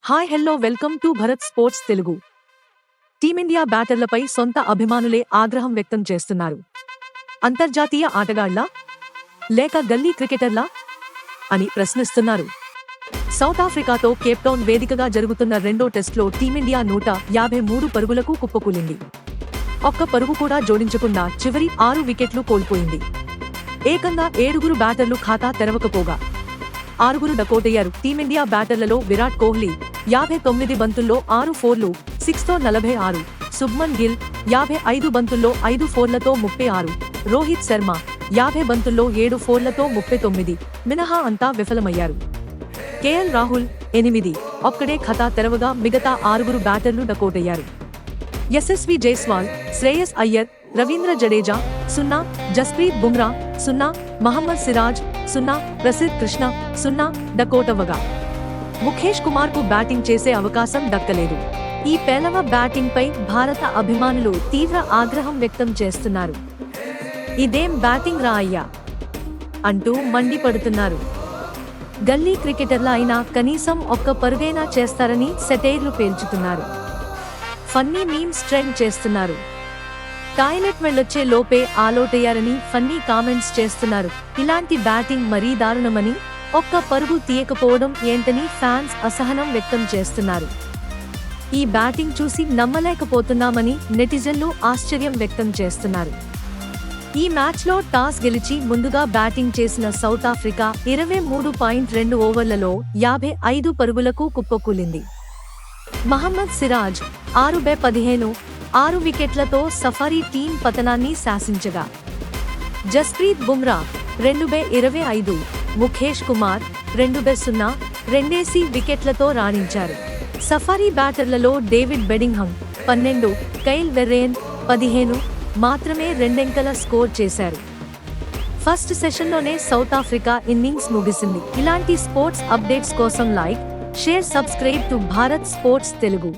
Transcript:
Hi hello welcome to Bharat sports Telugu. Team India బ్యాటర్లపై సొంత అభిమానులే ఆగ్రహం వ్యక్తం చేస్తున్నారు. అంతర్జాతీయ ఆటగాళ్లా లేక గల్లీ క్రికెటర్లా అని ప్రశ్నిస్తున్నారు. సౌత్ ఆఫ్రికాతో కేప్టౌన్ వేదికగా జరుగుతున్న రెండో టెస్టులో టీమిండియా 153 పరుగులకు కుప్పకూలింది. ఒక్క పరుగు కూడా జోడించకుండా చివరి 6 వికెట్లు కోల్పోయింది. ఏకంగా 7 బ్యాటర్లు ఖాతా తెరవకపోగా 6 డకౌటయ్యారు. టీమిండియా బ్యాటర్లలో విరాట్ కోహ్లీ 59 బంతుల్లో 6 ఫోర్లు, 6తో 46, శుభ్మన్ గిల్ 55 బంతుల్లో 5 ఫోర్లతో 36, రోహిత్ శర్మ 50 బంతుల్లో 7 ఫోర్లతో 39 మినహా అంతా విఫలమయ్యారు. కేఎల్ రాహుల్ 8 ఒక్కడే ఖాతా తెరవగా మిగతా 6 బ్యాటర్లు డకౌటయ్యారు. యశస్వి జైస్వాల్, శ్రేయస్ అయ్యర్, రవీంద్ర జడేజా 0, జస్ప్రీత్ బుమ్రా 0, మహమ్మద్ సిరాజ్ 0, ప్రసిద్ధ్ కృష్ణ 0 డకౌటవ్వగా ముఖేష్ కుమార్ కు బ్యాటింగ్ చేసే అవకాశం దక్కలేదు. ఈ పేలవ బ్యాటింగ్ పై భారత అభిమానులు తీవ్ర ఆగ్రహం వ్యక్తం చేస్తున్నారు. ఇదేం బ్యాటింగ్ రా అయ్యా అంటూ మండిపడుతున్నారు. గల్లీ క్రికెటర్ల అయినా కనీసం ఒక్క పరుగైనా చేస్తారని సెటైర్లు పేల్చుతున్నారు. ఫన్నీ మీమ్స్ ట్రెండ్ చేస్తున్నారు. టాయిలెట్ వెళ్ళొచ్చే లోపే ఆలౌటయ్యారని ఫన్నీ కామెంట్స్ చేస్తున్నారు. ఇలాంటి బ్యాటింగ్ మరీ దారుణమని, ఒక్క పరుగు తీయకపోవడం ఏంటని ఫ్యాన్స్ అసహనం వ్యక్తం చేస్తున్నారు. ఈ బ్యాటింగ్ చూసి నమ్మలేకపోతున్నామని నెటిజన్లు ఆశ్చర్యం వ్యక్తం చేస్తున్నారు. ఈ మ్యాచ్లో టాస్ గెలిచి ముందుగా బ్యాటింగ్ చేసిన సౌత్ ఆఫ్రికా 23.2 ఓవర్లలో 55 పరుగులకు కుప్పకూలింది. మహమ్మద్ సిరాజ్ 6/15, 6 వికెట్లతో సఫారీ టీం పతనాన్ని శాసించగా, జస్ప్రీత్ బుమ్రా 2/25, ముఖేష్ కుమార్ 2/0, 2 వికెట్లతో రాణించారు. సఫారీ బ్యాటర్లలో డేవిడ్ బెడింగ్హమ్ 12, కైల్ వెర్రేన్ 15 మాత్రమే 2 అంకెల స్కోర్ చేశారు. ఫస్ట్ సెషన్లోనే సౌత్ ఆఫ్రికా ఇన్నింగ్స్ ముగిసింది. ఇలాంటి స్పోర్ట్స్ అప్డేట్స్ కోసం like, share, subscribe to Bharat sports Telugu.